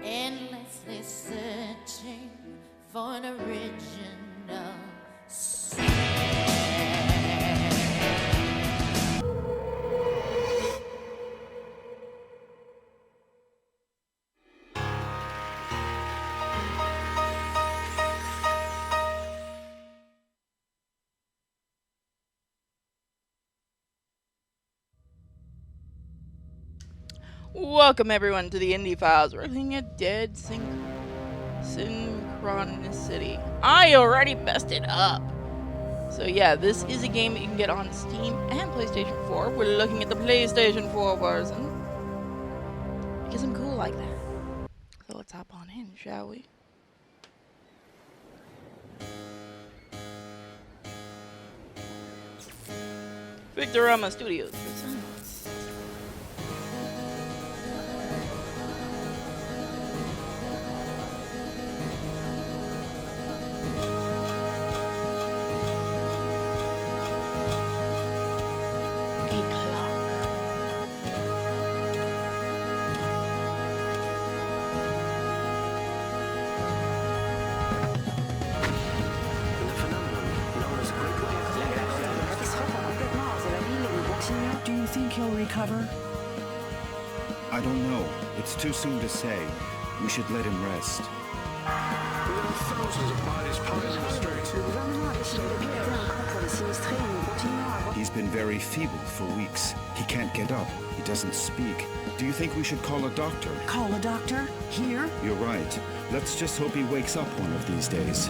endlessly searching for an original sin. Welcome everyone to the Indie Files. We're looking at Dead Synchronicity. I already messed it up. So yeah, this is a game that you can get on Steam and PlayStation 4. We're looking at the PlayStation 4 version because I'm cool like that. So let's hop on in, shall we? Victorama Studios presents. Do you think he'll recover? I don't know. It's too soon to say. We should let him rest. There are thousands of bodies piled in the streets. He's been very feeble for weeks. He can't get up. He doesn't speak. Do you think we should call a doctor? Call a doctor? Here? You're right. Let's just hope he wakes up one of these days.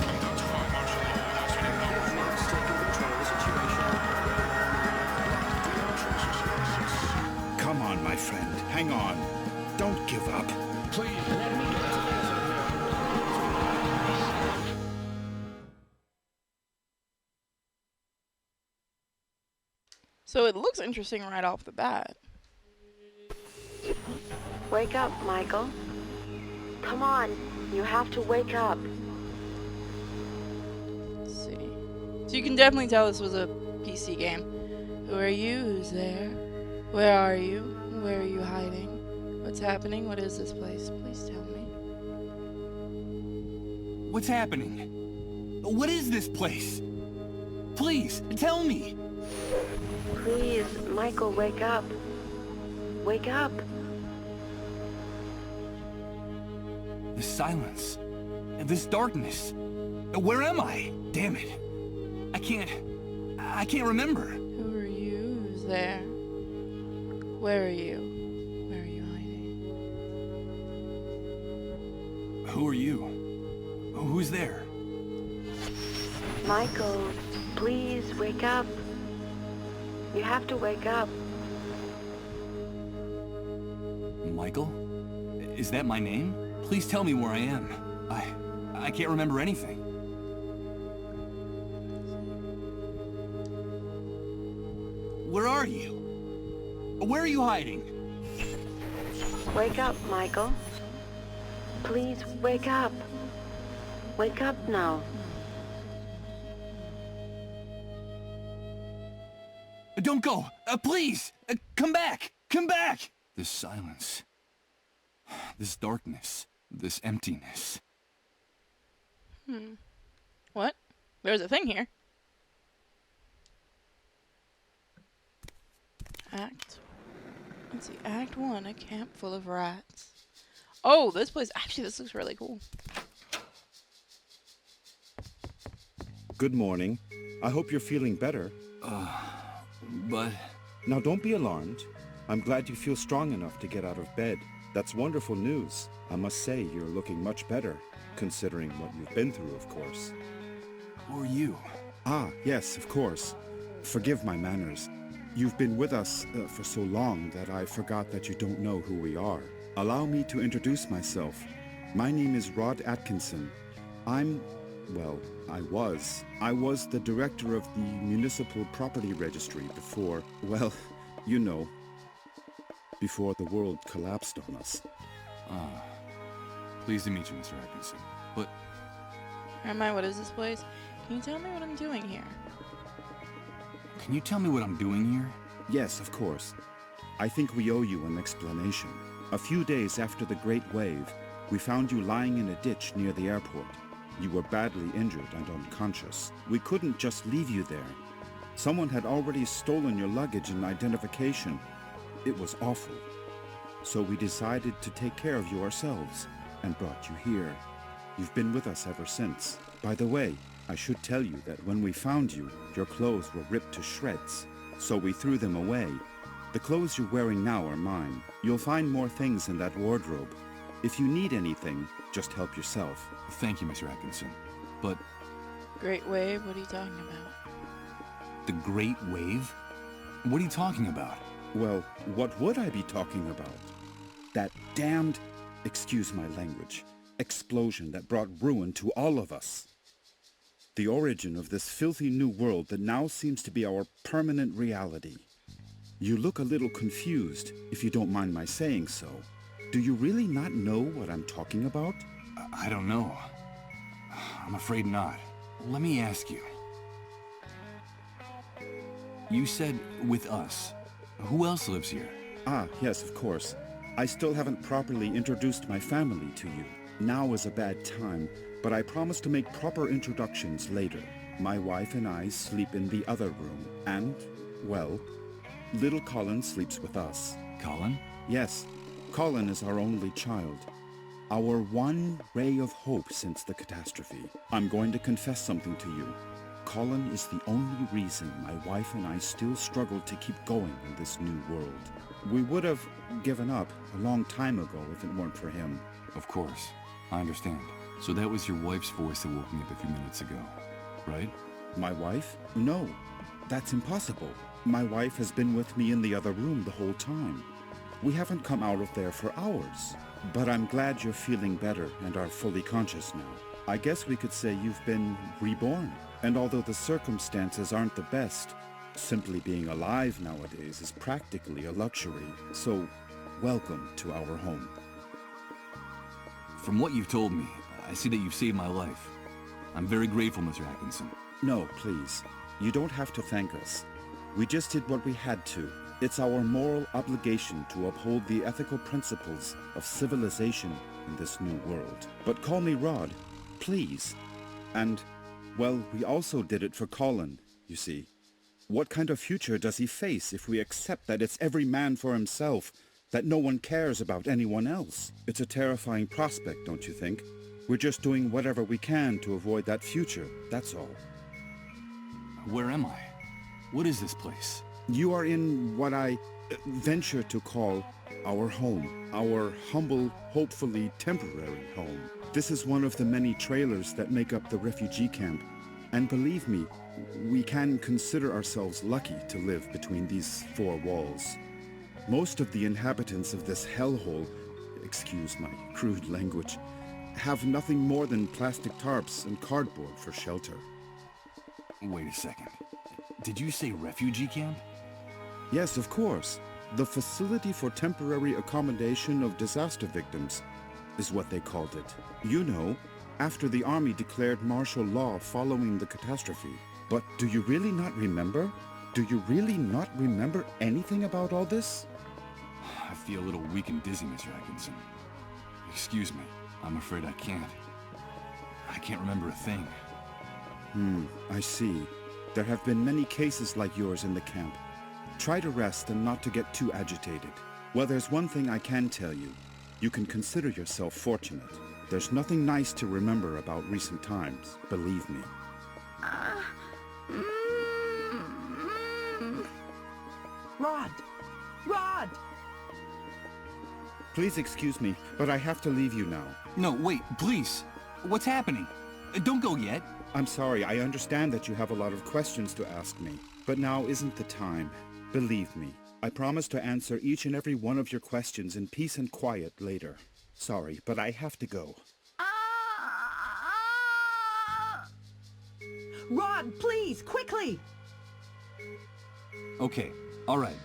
Come on, my friend. Hang on. Don't give up. Please, let me get to this. So it looks interesting right off the bat. Wake up, Michael. Come on, you have to wake up. Let's see. So you can definitely tell this was a PC game. Who are you? Who's there? Where are you? Where are you hiding? What's happening? What is this place? Please tell me. What's happening? What is this place? Please, tell me! Please, Michael, wake up. Wake up. This silence. And this darkness. Where am I? Damn it. I can't remember. Who are you? Who's there? Where are you? Where are you hiding? Who are you? Who's there? Michael, please wake up. You have to wake up. Michael? Is that my name? Please tell me where I am. I can't remember anything. Where are you? Where are you hiding? Wake up, Michael. Please wake up. Wake up now. Don't go! Please! Come back! Come back! This silence. This darkness. This emptiness. What? There's a thing here. Let's see, Act 1, a camp full of rats. Oh, this place, actually, this looks really cool. Good morning. I hope you're feeling better. But... Now don't be alarmed. I'm glad you feel strong enough to get out of bed. That's wonderful news. I must say you're looking much better, considering what you've been through, of course. Who are you? Ah, yes, of course. Forgive my manners. You've been with us for so long that I forgot that you don't know who we are. Allow me to introduce myself. My name is Rod Atkinson. I was the director of the Municipal Property Registry before, well, you know, before the world collapsed on us. Pleased to meet you, Mr. Atkinson. But... Am what is this place? Can you tell me what I'm doing here? Can you tell me what I'm doing here? Yes, of course. I think we owe you an explanation. A few days after the Great Wave, We found you lying in a ditch near the airport. You were badly injured and unconscious. We couldn't just leave you there. Someone had already stolen your luggage and identification. It was awful. So we decided to take care of you ourselves and brought you here. You've been with us ever since. By the way, I should tell you that when we found you, your clothes were ripped to shreds. So we threw them away. The clothes you're wearing now are mine. You'll find more things in that wardrobe. If you need anything, just help yourself. Thank you, Mr. Atkinson. But Great Wave? What are you talking about? the Great Wave? What are you talking about? Well, what would I be talking about? That damned, excuse my language, explosion that brought ruin to all of us. The origin of this filthy new world that now seems to be our permanent reality. You look a little confused, if you don't mind my saying so. Do you really not know what I'm talking about? I don't know. I'm afraid not. Let me ask you. You said with us. Who else lives here? Ah, yes, of course. I still haven't properly introduced my family to you. Now is a bad time, but I promise to make proper introductions later. My wife and I sleep in the other room, and, well, little Colin sleeps with us. Colin? Yes, Colin is our only child. Our one ray of hope since the catastrophe. I'm going to confess something to you. Colin is the only reason my wife and I still struggle to keep going in this new world. We would have given up a long time ago if it weren't for him. Of course. I understand. So that was your wife's voice that woke me up a few minutes ago, right? My wife? No, that's impossible. My wife has been with me in the other room the whole time. We haven't come out of there for hours. But I'm glad you're feeling better and are fully conscious now. I guess we could say you've been reborn. And although the circumstances aren't the best, simply being alive nowadays is practically a luxury. So, welcome to our home. From what you've told me, I see that you've saved my life. I'm very grateful, Mr. Atkinson. No, please. You don't have to thank us. We just did what we had to. It's our moral obligation to uphold the ethical principles of civilization in this new world. But call me Rod, please. And, well, we also did it for Colin, you see. What kind of future does he face if we accept that it's every man for himself, that no one cares about anyone else? It's a terrifying prospect, don't you think? We're just doing whatever we can to avoid that future, that's all. Where am I? What is this place? You are in what I venture to call our home. Our humble, hopefully temporary home. This is one of the many trailers that make up the refugee camp. And believe me, we can consider ourselves lucky to live between these four walls. Most of the inhabitants of this hellhole, excuse my crude language, have nothing more than plastic tarps and cardboard for shelter. Wait a second. Did you say refugee camp? Yes, of course. The Facility for Temporary Accommodation of Disaster Victims is what they called it. You know, after the army declared martial law following the catastrophe. But do you really not remember? Do you really not remember anything about all this? I feel a little weak and dizzy, Mr. Atkinson. Excuse me. I'm afraid I can't. I can't remember a thing. I see. There have been many cases like yours in the camp. Try to rest and not to get too agitated. Well, there's one thing I can tell you. You can consider yourself fortunate. There's nothing nice to remember about recent times, believe me. Rod! Rod! Please excuse me, but I have to leave you now. No, wait, please. What's happening? Don't go yet. I'm sorry, I understand that you have a lot of questions to ask me, but now isn't the time. Believe me, I promise to answer each and every one of your questions in peace and quiet later. Sorry, but I have to go. Rod, please, quickly! Okay, all right.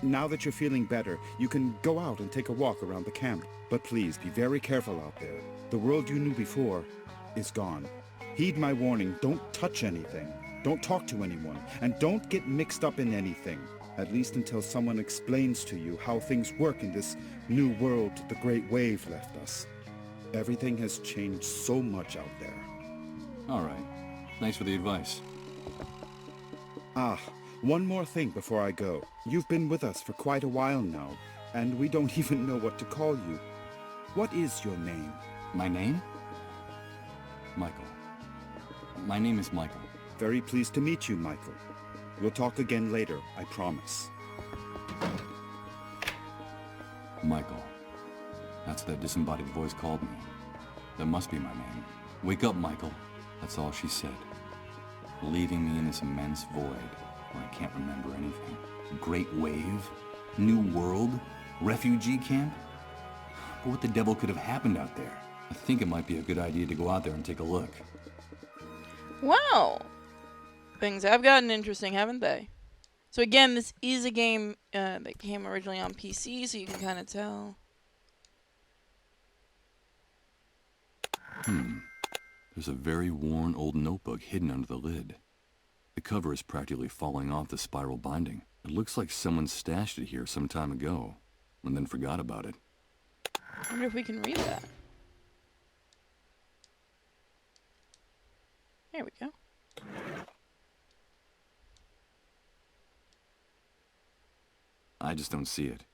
Now that you're feeling better, you can go out and take a walk around the camp. But please, be very careful out there. The world you knew before is gone. Heed my warning, don't touch anything. Don't talk to anyone, and don't get mixed up in anything. At least until someone explains to you how things work in this new world the Great Wave left us. Everything has changed so much out there. All right. Thanks for the advice. Ah, one more thing before I go. You've been with us for quite a while now, and we don't even know what to call you. What is your name? My name? Michael. My name is Michael. Very pleased to meet you, Michael. We'll talk again later, I promise. Michael. That's what that disembodied voice called me. That must be my name. Wake up, Michael. That's all she said. Leaving me in this immense void where I can't remember anything. Great wave? New world? Refugee camp? But what the devil could have happened out there? I think it might be a good idea to go out there and take a look. Wow. Things have gotten interesting, haven't they? So again, this is a game that came originally on PC, so you can kind of tell. There's a very worn old notebook hidden under the lid. The cover is practically falling off the spiral binding. It looks like someone stashed it here some time ago, and then forgot about it. I wonder if we can read that. There we go. I just don't see it.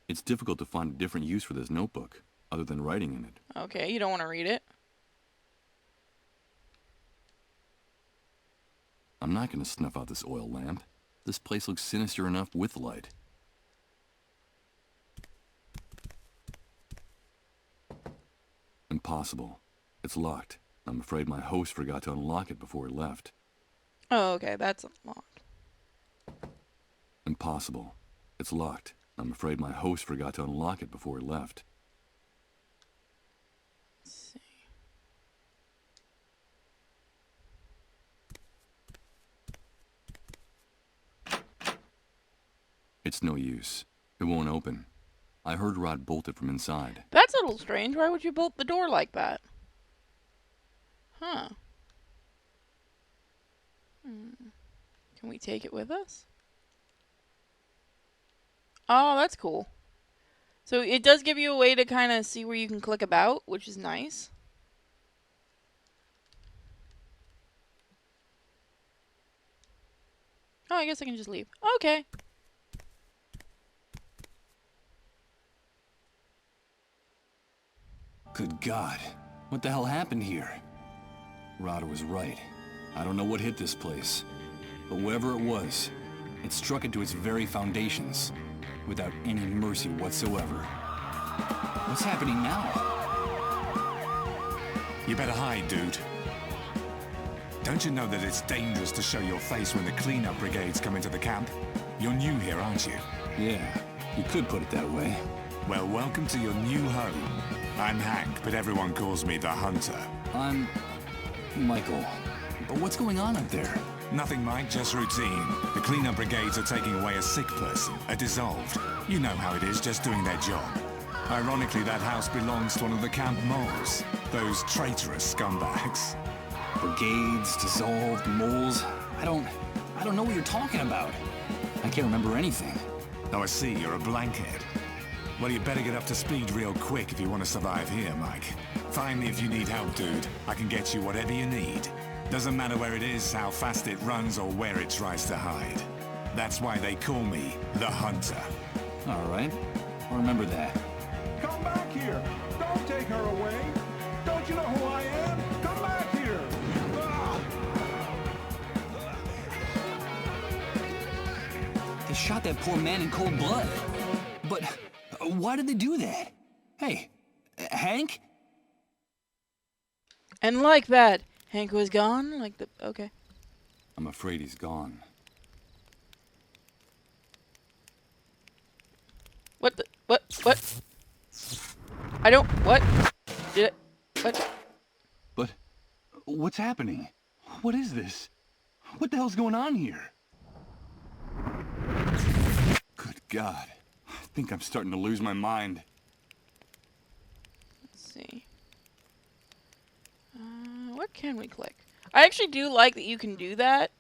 It's difficult to find a different use for this notebook, other than writing in it. Okay, you don't want to read it. I'm not going to snuff out this oil lamp. This place looks sinister enough with light. Impossible. It's locked. I'm afraid my host forgot to unlock it before he left. Oh, okay, that's unlocked. Impossible. It's locked. I'm afraid my host forgot to unlock it before he left. Let's see. It's no use. It won't open. I heard Rod bolt it from inside. That's a little strange. Why would you bolt the door like that? Huh. Can we take it with us? Oh, that's cool. So it does give you a way to kind of see where you can click about, which is nice. Oh, I guess I can just leave. Okay. Good God. What the hell happened here? Rod was right. I don't know what hit this place. But whatever it was, it struck into its very foundations, without any mercy whatsoever. What's happening now? You better hide, dude. Don't you know that it's dangerous to show your face when the cleanup brigades come into the camp? You're new here, aren't you? Yeah, you could put it that way. Well, welcome to your new home. I'm Hank, but everyone calls me the Hunter. I'm Michael. But what's going on up there? Nothing, Mike, just routine. The cleanup brigades are taking away a sick person, a dissolved. You know how it is, just doing their job. Ironically, that house belongs to one of the camp moles. Those traitorous scumbags. Brigades, dissolved, moles. I don't know what you're talking about. I can't remember anything. Oh, I see, you're a blankhead. Well, you better get up to speed real quick if you want to survive here, Mike. Find me if you need help, dude. I can get you whatever you need. Doesn't matter where it is, how fast it runs, or where it tries to hide. That's why they call me the Hunter. All right. I'll remember that. Come back here! Don't take her away! Don't you know who I am? Come back here! They shot that poor man in cold blood. But why did they do that? Hey, Hank? And like that, Hank was gone. Like the okay. I'm afraid he's gone. What the what? I don't what? Did it? What? But what's happening? What is this? What the hell's going on here? Good God. I think I'm starting to lose my mind. Let's see. What can we click? I actually do like that you can do that.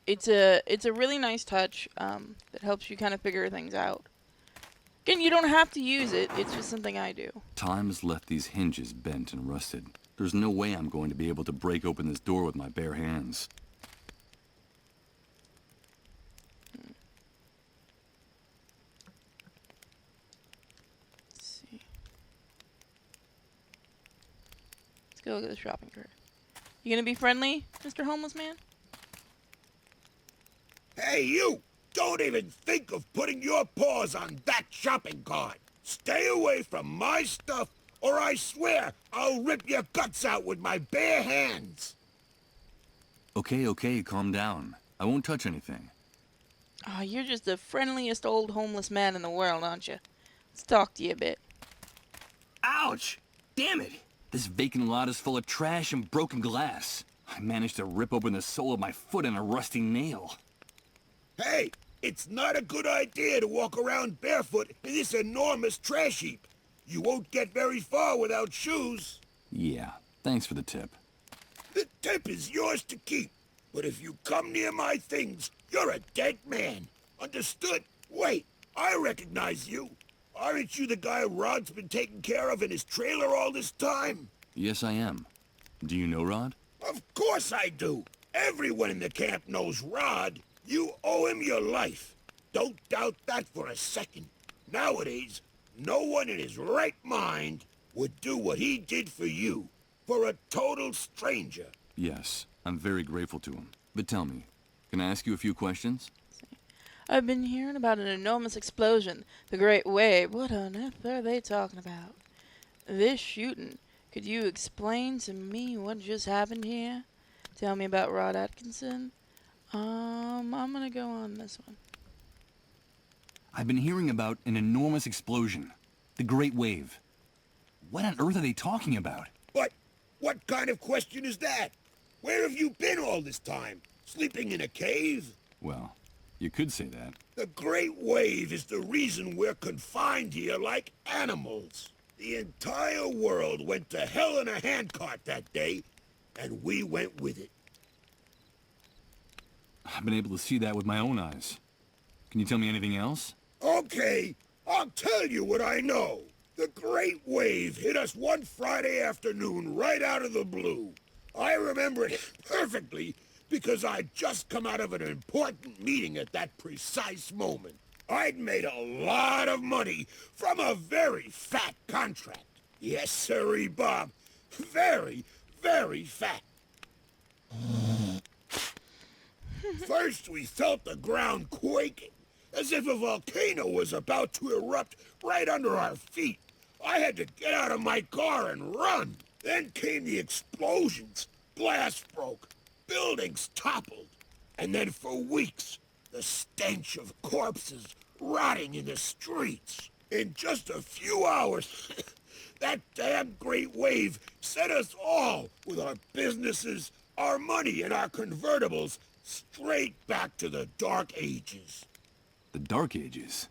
it's a really nice touch that helps you kind of figure things out. Again, you don't have to use it. It's just something I do. Time's left these hinges bent and rusted. There's no way I'm going to be able to break open this door with my bare hands. Let's see. Let's go look at the shopping cart. You gonna be friendly, Mr. Homeless Man? Hey, you! Don't even think of putting your paws on that shopping cart! Stay away from my stuff, or I swear I'll rip your guts out with my bare hands! Okay, calm down. I won't touch anything. Oh, you're just the friendliest old homeless man in the world, aren't you? Let's talk to you a bit. Ouch! Damn it! This vacant lot is full of trash and broken glass. I managed to rip open the sole of my foot and a rusty nail. Hey, it's not a good idea to walk around barefoot in this enormous trash heap. You won't get very far without shoes. Yeah, thanks for the tip. The tip is yours to keep. But if you come near my things, you're a dead man. Understood? Wait, I recognize you. Aren't you the guy Rod's been taking care of in his trailer all this time? Yes, I am. Do you know Rod? Of course I do. Everyone in the camp knows Rod. You owe him your life. Don't doubt that for a second. Nowadays, no one in his right mind would do what he did for you. For a total stranger. Yes, I'm very grateful to him. But tell me, can I ask you a few questions? I've been hearing about an enormous explosion, the Great Wave. What on earth are they talking about? This shooting. Could you explain to me what just happened here? Tell me about Rod Atkinson. I'm gonna go on this one. I've been hearing about an enormous explosion. The Great Wave. What on earth are they talking about? What kind of question is that? Where have you been all this time? Sleeping in a cave? Well, you could say that. The Great Wave is the reason we're confined here like animals. The entire world went to hell in a handcart that day, and we went with it. I've been able to see that with my own eyes. Can you tell me anything else? Okay, I'll tell you what I know. The Great Wave hit us one Friday afternoon right out of the blue. I remember it perfectly because I'd just come out of an important meeting at that precise moment. I'd made a lot of money from a very fat contract. Yes, sirree, Bob. Very, very fat. First, we felt the ground quaking, as if a volcano was about to erupt right under our feet. I had to get out of my car and run. Then came the explosions. Glass broke. Buildings toppled. And then for weeks, the stench of corpses rotting in the streets. In just a few hours, that damn Great Wave sent us all, with our businesses, our money, and our convertibles, straight back to the Dark Ages. The Dark Ages?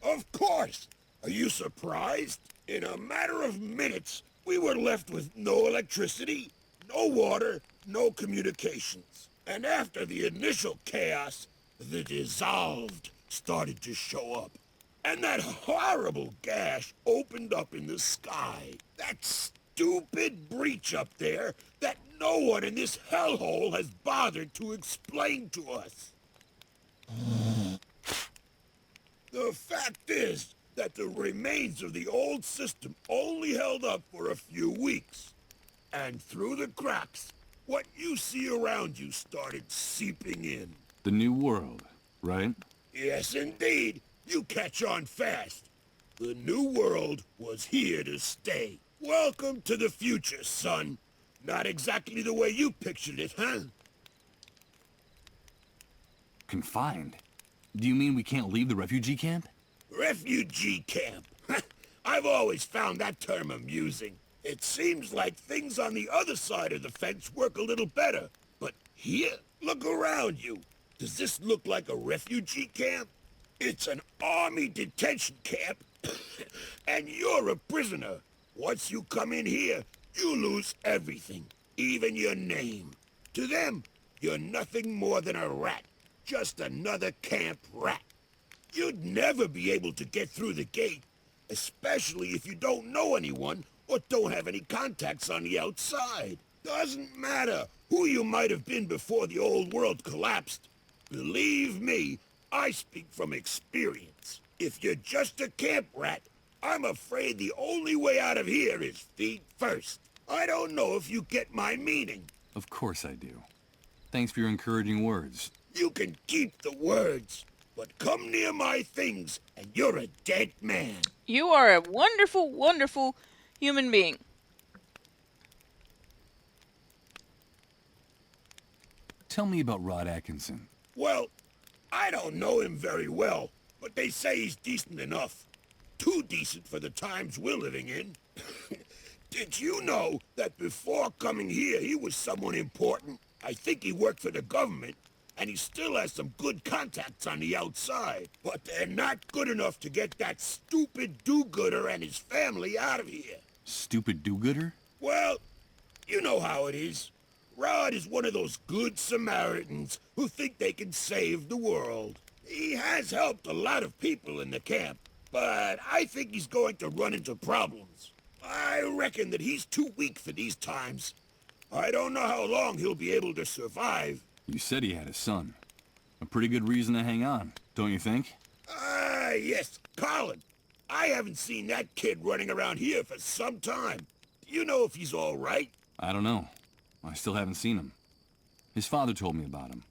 Of course! Are you surprised? In a matter of minutes, we were left with no electricity, no water, no communications. And after the initial chaos, the dissolved started to show up. And that horrible gash opened up in the sky. That stupid breach up there that no one in this hellhole has bothered to explain to us. The fact is that the remains of the old system only held up for a few weeks. And through the cracks, what you see around you started seeping in. The New World, right? Yes, indeed. You catch on fast. The New World was here to stay. Welcome to the future, son. Not exactly the way you pictured it, huh? Confined? Do you mean we can't leave the refugee camp? Refugee camp. I've always found that term amusing. It seems like things on the other side of the fence work a little better. But here, look around you. Does this look like a refugee camp? It's an army detention camp, and you're a prisoner. Once you come in here, you lose everything, even your name. To them, You're nothing more than a rat. Just another camp rat. You'd never be able to get through the gate, especially if you don't know anyone or don't have any contacts on the outside. Doesn't matter who you might have been before the old world collapsed. Believe me, I speak from experience. If you're just a camp rat, I'm afraid the only way out of here is feet first. I don't know if you get my meaning. Of course I do. Thanks for your encouraging words. You can keep the words, but come near my things and you're a dead man. You are a wonderful, wonderful human being. Tell me about Rod Atkinson. Well, I don't know him very well, but they say he's decent enough. Too decent for the times we're living in. Did you know that before coming here he was someone important? I think he worked for the government, and he still has some good contacts on the outside. But they're not good enough to get that stupid do-gooder and his family out of here. Stupid do-gooder? Well, you know how it is. Rod is one of those good Samaritans who think they can save the world. He has helped a lot of people in the camp, but I think he's going to run into problems. I reckon that he's too weak for these times. I don't know how long he'll be able to survive. You said he had a son. A pretty good reason to hang on, don't you think? Yes, Colin. I haven't seen that kid running around here for some time. Do you know if he's all right? I don't know. I still haven't seen him. His father told me about him.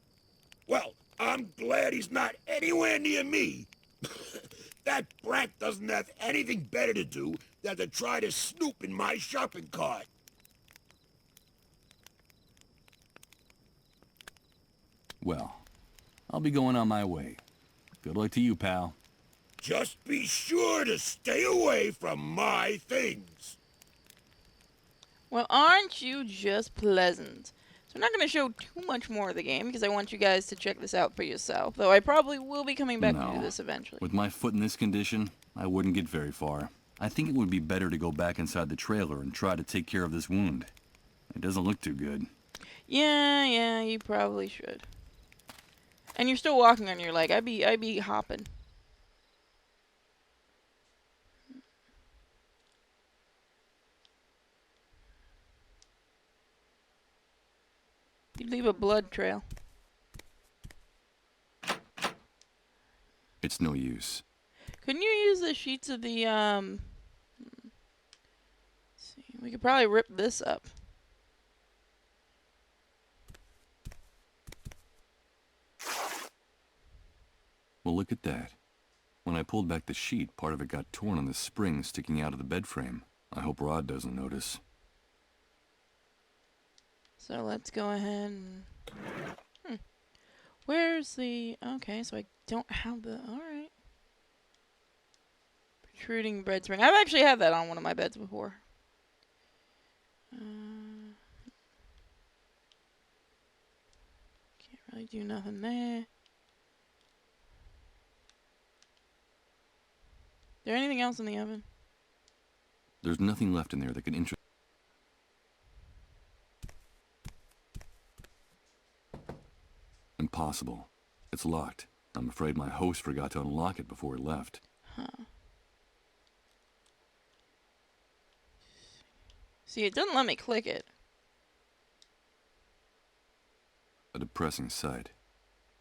Well, I'm glad he's not anywhere near me. That brat doesn't have anything better to do than to try to snoop in my shopping cart. Well, I'll be going on my way. Good luck to you, pal. Just be sure to stay away from my things. Well, aren't you just pleasant? So I'm not going to show too much more of the game because I want you guys to check this out for yourself. Though I probably will be coming back to do this eventually. With my foot in this condition, I wouldn't get very far. I think it would be better to go back inside the trailer and try to take care of this wound. It doesn't look too good. Yeah, you probably should. And you're still walking on your leg. I'd be hopping. You'd leave a blood trail. It's no use. Couldn't you use the sheets of the, let's see, we could probably rip this up. Well, look at that. When I pulled back the sheet, part of it got torn on the spring sticking out of the bed frame. I hope Rod doesn't notice. So let's go ahead and... Where's the... Okay, so I don't have the... Alright. Protruding bed spring. I've actually had that on one of my beds before. Can't really do nothing there. Is there anything else in the oven? There's nothing left in there that can interest... Impossible. It's locked. I'm afraid my host forgot to unlock it before he left. Huh. See, it doesn't let me click it. A depressing sight.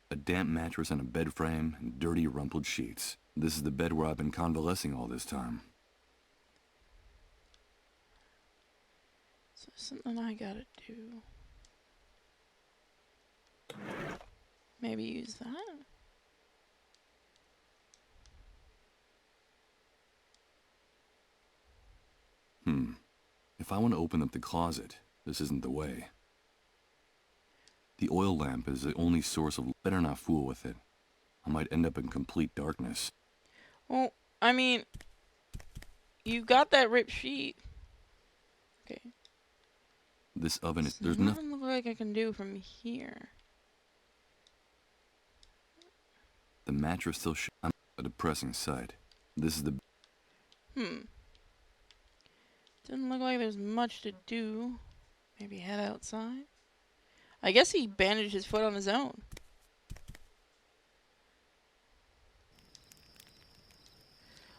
A damp mattress on a bed frame and dirty, rumpled sheets. This is the bed where I've been convalescing all this time. So something I gotta do. Maybe use that. If I want to open up the closet, this isn't the way. The oil lamp is the only source of... Better not fool with it. I might end up in complete darkness. Well, I mean, you got that ripped sheet. Okay. This oven is... There's nothing look like I can do from here. The mattress still I'm a depressing sight. This is the... Doesn't look like there's much to do. Maybe head outside. I guess he bandaged his foot on his own.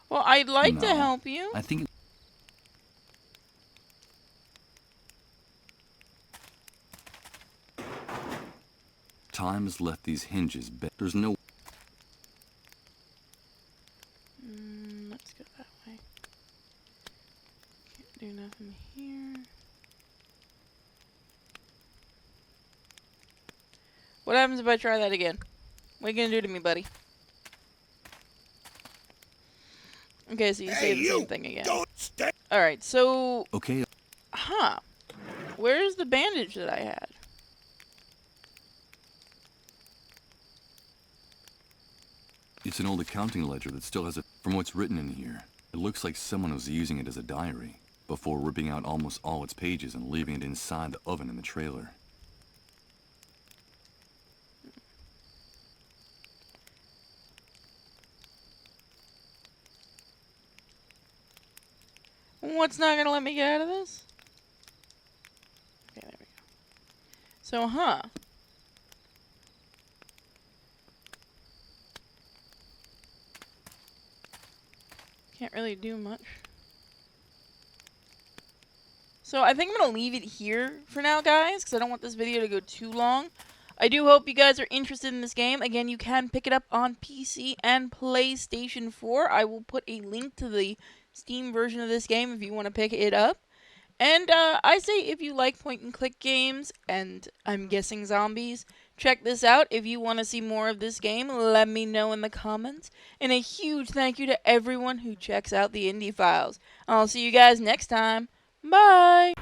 Well, I'd like to No, help you. I think... Time has left these hinges bent. There's no... Let's go that way. Can't do nothing here. What happens if I try that again? What are you gonna do to me, buddy? Okay, so you say the same thing again. Alright, so... Okay. Huh. Where's the bandage that I had? It's an old accounting ledger that still has a... From what's written in here, it looks like someone was using it as a diary before ripping out almost all its pages and leaving it inside the oven in the trailer. What's not gonna let me get out of this? Okay, there we go. So, huh. Can't really do much. So I think I'm going to leave it here for now, guys, because I don't want this video to go too long. I do hope you guys are interested in this game. Again, you can pick it up on PC and PlayStation 4. I will put a link to the Steam version of this game if you want to pick it up. And I say if you like point-and-click games, and I'm guessing zombies, check this out. If you want to see more of this game, let me know in the comments. And a huge thank you to everyone who checks out the Indie Files. I'll see you guys next time. Bye!